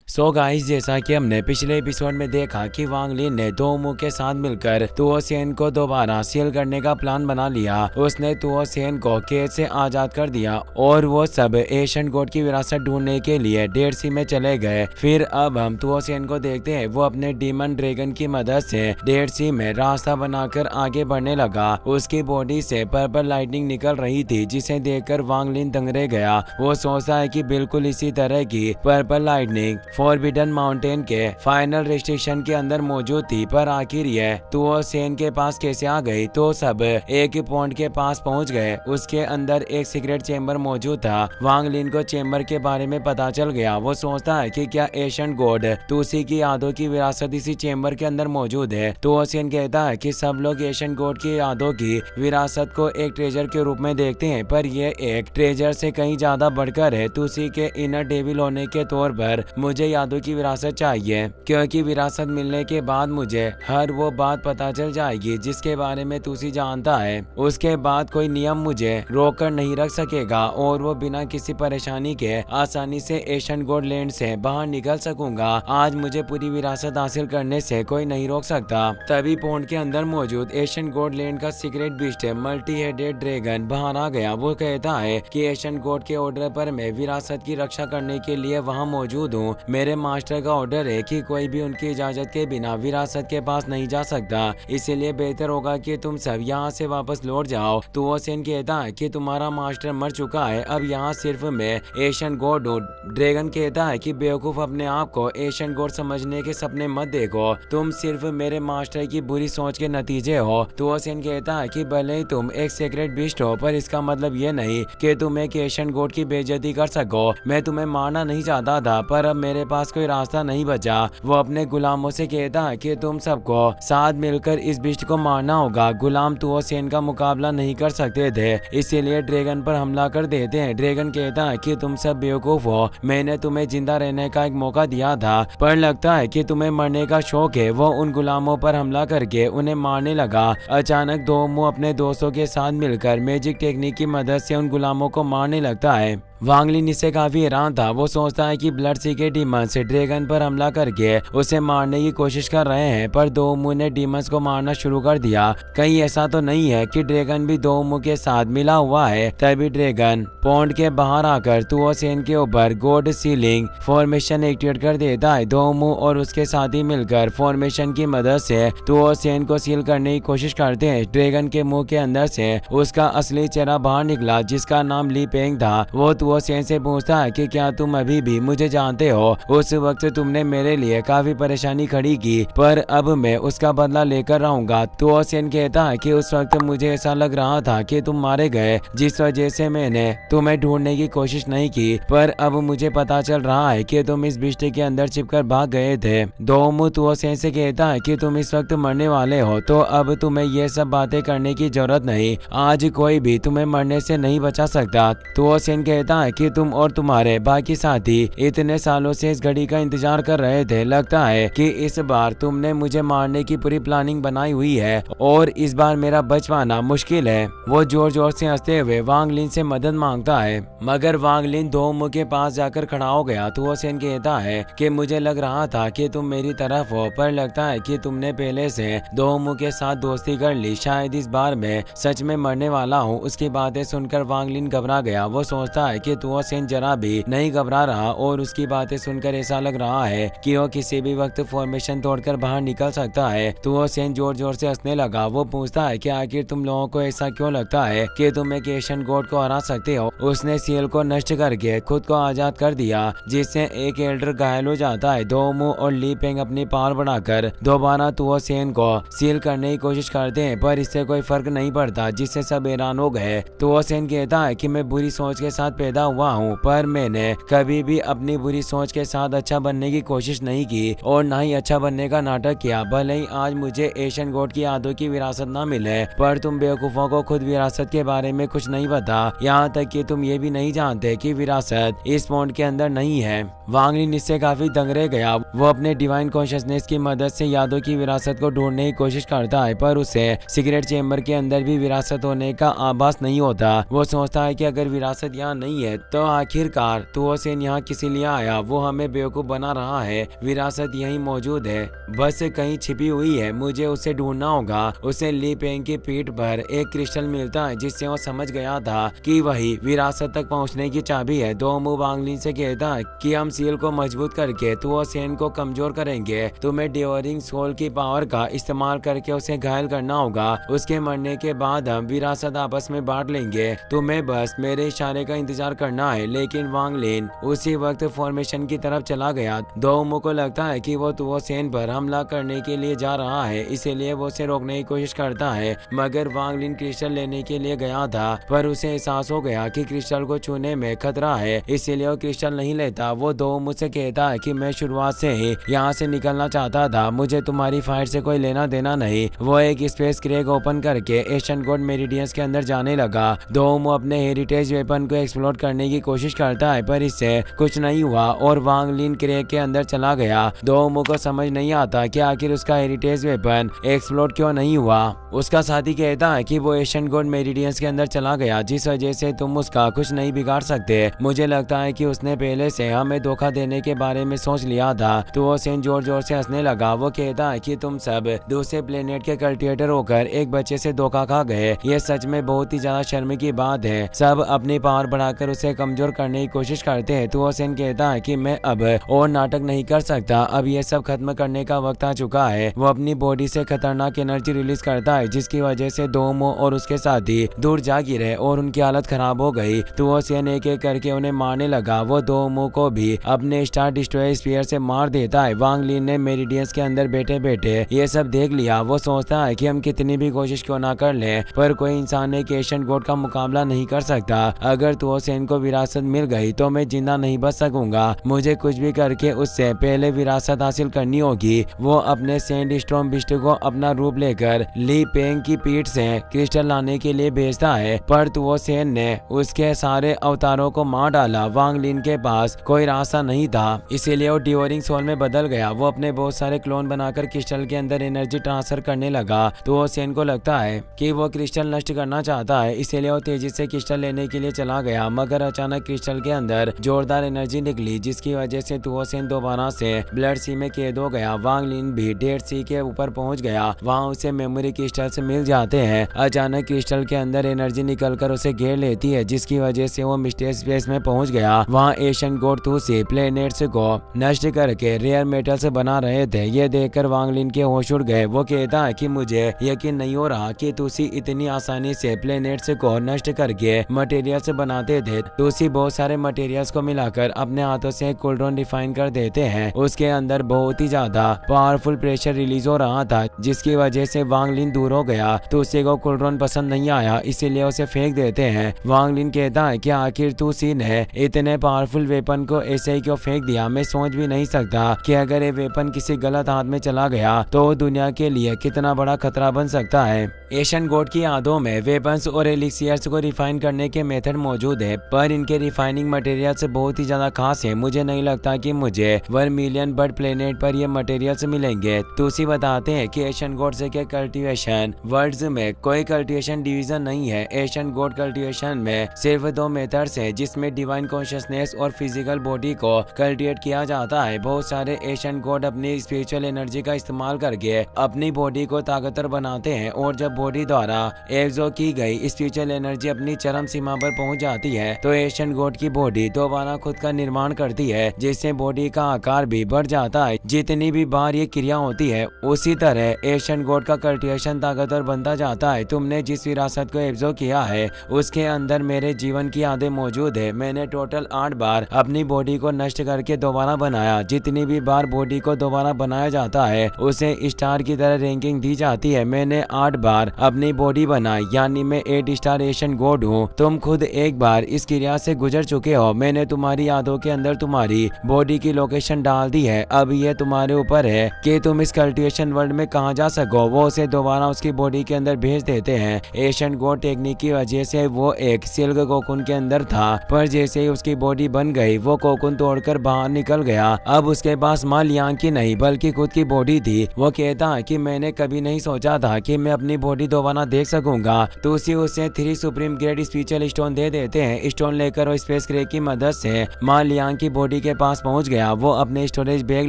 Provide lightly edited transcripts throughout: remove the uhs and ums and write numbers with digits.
So guys, जैसा कि हमने पिछले एपिसोड में देखा कि वांग लिन ने दोमू के साथ मिलकर तुओ सेन को दोबारा सील करने का प्लान बना लिया। उसने तुओ सेन को कैद से आजाद कर दिया और वो सब एशियन गोड की विरासत ढूंढने के लिए डेड सी में चले गए। फिर अब हम तुओ सेन को देखते हैं, वो अपने डीमन ड्रैगन की मदद से डेड सी में रास्ता बनाकर आगे बढ़ने लगा। उसकी बॉडी से पर्पल लाइटनिंग निकल रही थी, जिसे देखकर वांग लिन दंग रह गया। वो सोचता है कि बिल्कुल इसी तरह की पर्पल लाइटनिंग फॉरबिडन माउंटेन के फाइनल रेस्ट्रिक्शन के अंदर मौजूद थी, पर आखिर ये तुओ सेन के पास कैसे आ गई। तो सब एक ही पॉइंट के पास पहुंच गए। उसके अंदर एक सीक्रेट चेंबर मौजूद था। वांग लिन को चेंबर के बारे में पता चल गया। वो सोचता है कि क्या एशियन गॉड तुसी की यादों की विरासत इसी चेंबर के अंदर मौजूद है। तुओ सेन कहता है कि सब लोग एशियन गॉड की यादों की विरासत को एक ट्रेजर के रूप में देखते हैं, पर यह एक ट्रेजर से कहीं ज्यादा बढ़कर है। तुसी के इनर डेविल होने के तौर पर मुझे यादों की विरासत चाहिए, क्योंकि विरासत मिलने के बाद मुझे हर वो बात पता चल जाएगी जिसके बारे में तुसी जानता है। उसके बाद कोई नियम मुझे रोक कर नहीं रख सकेगा और वो बिना किसी परेशानी के आसानी से एशियन गॉड लैंड से बाहर निकल सकूंगा। आज मुझे पूरी विरासत हासिल करने से कोई नहीं रोक सकता। तभी पॉन्ड के अंदर मौजूद एशियन गॉड लैंड का secret beast multi headed dragon बाहर आ गया। वो कहता है कि एशियन गॉड के ऑर्डर पर मैं विरासत की रक्षा करने के लिए वहाँ मौजूद हूँ। मेरे मास्टर का ऑर्डर है कि कोई भी उनकी इजाजत के बिना विरासत के पास नहीं जा सकता, इसलिए बेहतर होगा कि तुम सब यहाँ से वापस लौट जाओ। तुओ सेन कहता है कि तुम्हारा मास्टर मर चुका है, अब यहाँ सिर्फ मैं एशियन गॉड हूँ। ड्रैगन कहता है कि बेवकूफ, अपने आप को एशियन गॉड समझने के सपने मत देखो, तुम सिर्फ मेरे मास्टर की बुरी सोच के नतीजे हो। तुओ सेन कहता है कि भले ही तुम एक सीक्रेट बीस्ट हो, पर इसका मतलब ये नहीं कि तुम एक एशियन गॉड की बेइज्जती कर सको। मैं तुम्हें मारना नहीं चाहता था, पर अब मेरे पास कोई रास्ता नहीं बचा। वो अपने गुलामों से कहता है कि तुम सबको साथ मिलकर इस बिस्ट को मारना होगा। गुलाम तुओ सेन का मुकाबला नहीं कर सकते थे, इसीलिए ड्रैगन पर हमला कर देते हैं। ड्रैगन कहता है कि तुम सब बेवकूफ हो, मैंने तुम्हें जिंदा रहने का एक मौका दिया था, पर लगता है कि तुम्हें मरने का शौक है। वो उन गुलामों पर हमला करके उन्हें मारने लगा। अचानक दोमू अपने दोस्तों के साथ मिलकर मैजिक टेक्निक की मदद से उन गुलामों को मारने लगता है। वांग लिन इससे काफी हैरान था। वो सोचता है कि ब्लड सी के डीमंस ड्रैगन पर हमला करके उसे मारने की कोशिश कर रहे हैं, पर दोमू ने डीमंस को मारना शुरू कर दिया। कहीं ऐसा तो नहीं है कि ड्रैगन भी दोमू के साथ मिला हुआ है। तभी ड्रैगन पॉन्ड के बाहर आकर तुओ सेन के ऊपर गॉड सीलिंग फॉर्मेशन एक्टिवेट कर देता है। दोमू और उसके साथी मिलकर फॉर्मेशन की मदद से तुओ सेन को सील करने की कोशिश करते हैं। ड्रैगन के मुंह के अंदर से उसका असली चेहरा बाहर निकला, जिसका नाम ली पेंग था। वो तुओ सेन से पूछता है कि क्या तुम अभी भी मुझे जानते हो। उस वक्त तुमने मेरे लिए काफी परेशानी खड़ी की, पर अब मैं उसका बदला लेकर रहूंगा। तुओ सेन कहता है कि उस वक्त मुझे ऐसा लग रहा था कि तुम मारे गए, जिस वजह से मैंने तुम्हें ढूंढने की कोशिश नहीं की, पर अब मुझे पता चल रहा है कि तुम इस बिस्ट के अंदर छिपकर भाग गए थे। दोमू तुओ सेन से कहता है कि तुम इस वक्त मरने वाले हो, तो अब तुम्हें ये सब बातें करने की जरूरत नहीं। आज कोई भी तुम्हें मरने से नहीं बचा सकता। तुओ सेन कहता है कि तुम और तुम्हारे बाकी साथी इतने सालों से इस घड़ी का इंतजार कर रहे थे। लगता है कि इस बार तुमने मुझे मारने की पूरी प्लानिंग बनाई हुई है और इस बार मेरा बच पाना मुश्किल है। वो जोर जोर से हंसते हुए वांग लिन से मदद मांगता है, मगर वांग लिन दोमू के पास जाकर खड़ा हो गया। तुओ सेन कहता है कि मुझे लग रहा था कि तुम मेरी तरफ हो, पर लगता है कि तुमने पहले से दोमू के साथ दोस्ती कर ली। शायद इस बार मैं सच में मरने वाला हूँ। उसकी बातें सुनकर वांग लिन घबरा गया। वो सोचता है कि तुओ सेन जरा भी नहीं घबरा रहा और उसकी बातें सुनकर ऐसा लग रहा है कि वो किसी भी वक्त फॉर्मेशन तोड़कर बाहर निकल सकता है। तुओ सेन जोर जोर से हंसने लगा। वो पूछता है कि आखिर तुम लोगों को ऐसा क्यों लगता है कि तुम एक एशियन गॉड को हरा सकते हो। उसने सील को नष्ट करके खुद को आजाद कर दिया, जिससे एक एल्डर घायल हो जाता है। दोमू और ली पेंग अपनी पावर बढ़ाकर दोबारा तुओ सेन को सील करने की कोशिश करते हैं, पर इससे कोई फर्क नहीं पड़ता, जिससे सब हैरान हो गए। तुओ सेन कहता है कि मैं बुरी सोच के साथ पैदा हुआ हूँ, पर मैंने कभी भी अपनी बुरी सोच के साथ अच्छा बनने की कोशिश नहीं की और ना ही अच्छा बनने का नाटक किया। भले ही आज मुझे एशियन गॉड की यादों की विरासत ना मिले, पर तुम बेवकूफों को खुद विरासत के बारे में कुछ नहीं पता। यहाँ तक कि तुम ये भी नहीं जानते कि विरासत इस पॉन्ड के अंदर नहीं है। वांग लिन इससे काफी दंग रह गया। वो अपने डिवाइन कॉन्शियसनेस की मदद से यादों की विरासत को ढूंढने की कोशिश करता है, पर उसे सीक्रेट चेंबर के अंदर भी विरासत होने का आभास नहीं होता। वो सोचता है कि अगर विरासत यहाँ नहीं है है तो आखिरकार तुओसेन यहाँ किसी लिए आया? वो हमें बेवकूफ बना रहा है। विरासत यहीं मौजूद है, बस कहीं छिपी हुई है, मुझे उसे ढूंढना होगा। उसे ली पेंग की पीठ पर एक क्रिस्टल मिलता है जिससे वो समझ गया था कि वही विरासत तक पहुंचने की चाबी है। दोमू वांगलिन से कहता है कि हम सील को मजबूत करके तुओसेन को कमजोर करेंगे। तुम्हें डिवोरिंग सोल की पावर का इस्तेमाल करके उसे घायल करना होगा। उसके मरने के बाद हम विरासत आपस में बांट लेंगे। तुम्हें बस मेरे इशारे का इंतजार करना है। लेकिन वांगलिन उसी वक्त फॉर्मेशन की तरफ चला गया। दोमू को लगता है कि वो तुओसेन पर हमला करने के लिए जा रहा है, इसीलिए वो उसे रोकने की कोशिश करता है। मगर वांगलिन क्रिस्टल लेने के लिए गया था, पर उसे एहसास हो गया कि क्रिस्टल को छूने में खतरा है, इसीलिए वो क्रिस्टल नहीं लेता। वो दोमू से कहता है कि मैं शुरुआत से ही यहाँ से निकलना चाहता था, मुझे तुम्हारी फाइट से कोई लेना देना नहीं। वो एक स्पेस क्रैक ओपन करके एशियन गोड मेरिडियंस के अंदर जाने लगा। दोमू अपने हेरिटेज वेपन को एक्सप्लोर करने की कोशिश करता है, पर इससे कुछ नहीं हुआ और वांगलिन क्रैक के अंदर चला गया। दोमू को समझ नहीं आता कि आखिर उसका हेरिटेज वेपन एक्सप्लोर क्यों नहीं हुआ। उसका साथी कहता है कि वो एशियन गोड मेरिडियंस के अंदर चला गया, जिस वजह से तुम उसका कुछ नहीं बिगाड़ सकते। मुझे लगता है कि उसने पहले से हमें धोखा देने के बारे में सोच लिया था। तो वो सेन जोर जोर से हंसने लगा। वो कहता है कि तुम सब दूसरे प्लेनेट के कल्टिवेटर होकर एक बच्चे से धोखा खा गए। ये सच में बहुत ही ज्यादा शर्म की बात है। सब अपनी पावर बढ़ाकर उसे कमजोर करने की कोशिश करते हैं। तो वो सेन कहता है कि मैं अब और नाटक नहीं कर सकता, अब ये सब खत्म करने का वक्त आ चुका है। वो अपनी बॉडी से खतरनाक एनर्जी रिलीज करता है, जिसकी वजह से दोमो और उसके साथी दूर जा गिरे और उनकी हालत खराब हो गई। तो वो सेन एक एक करके उन्हें मारने लगा। वो दोमो को भी अपने स्टार डिस्ट्रॉयर स्फीयर से मार देता है। वांगलिन ने मेरिडियंस के अंदर बैठे बैठे ये सब देख लिया। वो सोचता है कि हम कितनी भी कोशिश क्यों ना कर लें, पर कोई इंसान एक एशियन गोड का मुकाबला नहीं कर सकता। अगर तुओसेन को विरासत मिल गई तो मैं जिंदा नहीं बच सकूंगा। मुझे कुछ भी करके उससे पहले विरासत हासिल करनी होगी। वो अपने सेंड स्टॉर्म बिस्ट को अपना रूप लेकर ली पेंग की पीठ से क्रिस्टल लाने के लिए भेजता है, पर तुओसेन ने उसके सारे अवतारों को मार डाला। वांगलिन के पास कोई रास्ता नहीं था, इसीलिए वो डिवोरिंग सोल में बदल गया। वो अपने बहुत सारे क्लोन बनाकर क्रिस्टल के अंदर एनर्जी ट्रांसफर करने लगा। तुओसेन को लगता है कि वो क्रिस्टल नष्ट करना चाहता है, इसीलिए वो तेजी से क्रिस्टल लेने के लिए चला गया। मगर अचानक क्रिस्टल के अंदर जोरदार एनर्जी निकली, जिसकी वजह से तुओसेन दोबारा से ब्लड सी में कैद हो गया। वांगलिन भी डेड सी के ऊपर पहुंच गया। वहां उसे मेमोरी क्रिस्टल से मिल जाते हैं। अचानक क्रिस्टल के अंदर एनर्जी निकलकर उसे घेर लेती है, जिसकी वजह से वो मिस्टीरियस स्पेस में पहुंच गया। वहां एशियन गोड तुसी प्लेनेट्स को नष्ट करके रेयर मेटल से बना रहे थे। ये देखकर वांगलिन के होश उड़ गए। वो कहता है कि मुझे यकीन नहीं हो रहा कि तुसी इतनी आसानी से प्लेनेट्स को नष्ट करके मटेरियल्स बनाते थे। तुसी बहुत सारे मटेरियल्स को मिलाकर अपने हाथों से कुलड्रॉन डिफाइन कर देते हैं। उसके अंदर बहुत ही ज्यादा पावरफुल प्रेशर रिलीज हो रहा था, जिसकी वजह से वांगलिन दूर हो गया। तुसी को कुलड्रॉन पसंद नहीं आया, इसीलिए उसे फेंक देते हैं। वांगलिन कहता है कि आखिर तुसी ने इतने पावरफुल वेपन को ऐसे ही क्यों फेंक दिया। मैं सोच भी नहीं सकता कि अगर ये वेपन किसी गलत हाथ में चला गया तो दुनिया के लिए कितना बड़ा खतरा बन सकता है। एशियन गोड की यादों में वेपन्स और एलिक्सियर्स को रिफाइन करने के मेथड मौजूद है, पर इनके रिफाइनिंग मटेरियल्स बहुत ही ज्यादा खास है। मुझे नहीं लगता कि मुझे 1 मिलियन बर्ड प्लेनेट पर ये मटेरियल्स मिलेंगे। तुसी बताते हैं कि एशियन गोड से के कल्टीवेशन वर्ल्ड्स में कोई कल्टीवेशन डिवीजन नहीं है। एशियन गोड कल्टीवेशन में सिर्फ 2 मेथड्स है, जिसमें डिवाइन कॉन्शियसनेस और फिजिकल बॉडी को कल्टीवेट किया जाता है। बहुत सारे एशियन गोड अपनी स्पिरिचुअल एनर्जी का इस्तेमाल करके अपनी बॉडी को ताकतवर बनाते हैं, और जब बॉडी द्वारा एब्जॉर्ब की गई स्पिरिचुअल एनर्जी अपनी चरम सीमा पर पहुंच जाती है तो एशियन गोड की बॉडी दोबारा खुद का निर्माण करती है, जिससे बॉडी का आकार भी बढ़ जाता है। जितनी भी बार ये क्रिया होती है उसी तरह एशियन गोड का कल्टीवेशन ताकतवर बनता जाता है। तुमने जिस विरासत को एब्जॉर्ब किया है उसके अंदर मेरे जीवन की यादें मौजूद है। मैंने टोटल 8 बार अपनी बॉडी को नष्ट करके दोबारा बनाया। जितनी भी बार बॉडी को दोबारा बनाया जाता है उसे स्टार की तरह रैंकिंग दी जाती है। मैंने 8 बार अपनी बॉडी बनाई, यानी मैं 8 स्टार एशियन गोड हूँ। तुम खुद एक बार इस क्रिया से गुजर चुके हो। मैंने तुम्हारी यादों के अंदर तुम्हारी बॉडी की लोकेशन डाल दी है। अब ये तुम्हारे ऊपर है कि तुम इस कल्टीवेशन वर्ल्ड में कहाँ जा सको। वो उसे दोबारा उसकी बॉडी के अंदर भेज देते हैं। एशियन गोड टेक्निक की वजह से वो एक सिल्क कोकुन के अंदर था, पर जैसे ही उसकी बॉडी बन गई वो कोकुन तोड़कर बाहर निकल गया। अब उसके पास माँ लियांग की नहीं बल्कि खुद की बॉडी थी। वो कहता है कि मैंने कभी नहीं सोचा था कि मैं अपनी बॉडी दोबारा देख सकूंगा। तो उसे 3 सुप्रीम ग्रेड स्पिरिचुअल स्टोन दे देते हैं। स्टोन लेकर और स्पेस क्रेक की मदद से माँ लियांग की बॉडी के पास पहुंच गया। वो अपने स्टोरेज बैग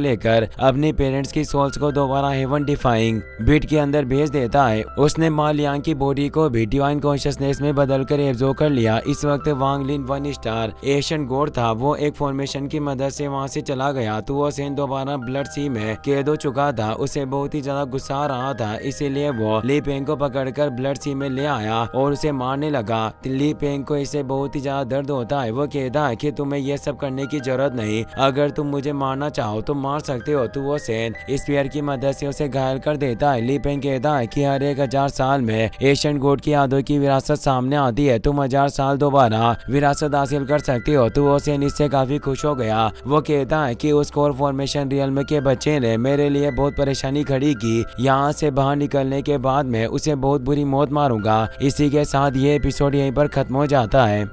लेकर अपने पेरेंट्स की सोल्स को दोबारा हेवन डिफाइंग बिट के अंदर भेज देता है। उसने माँ लियांग की बॉडी को भी डिवाइन कॉन्शियसनेस में बदलकर एब्जॉर्ब कर लिया। इस वक्त वांग लिन 1 स्टार एशियन गॉड था। वो एक फॉर्मेशन की मदद से वहां से चला गया। तुओ सेन दोबारा ब्लड सी में कैद हो चुका था। उसे बहुत ही ज्यादा गुस्सा आ रहा था, इसीलिए वो ली पेंग को पकड़कर ब्लड सी में ले आया और उसे मारने लगा। ली पेंग को इससे बहुत ही ज्यादा दर्द होता है। वो कहता है कि तुम्हें यह सब करने की जरूरत नहीं, अगर तुम मुझे मारना चाहो तो मार सकते हो। तुओ सेन स्पीयर की मदद से उसे घायल कर देता है। ली पेंग कहता है कि हर 1000 साल में एशियन गॉड की यादों की विरासत सामने आती है, तुम 1000 साल दोबारा विरासत हासिल कर सकते हो। तुओ सेन इससे काफी खुश हो गया। वो कहता है कि उस कोर फॉर्मेशन रियल्म के बच्चे ने मेरे लिए बहुत परेशानी खड़ी की, यहाँ से बाहर निकलने के बाद मैं उसे बहुत बुरी मौत मारूंगा। इसी के साथ ये एपिसोड यहीं पर खत्म हो जाता है।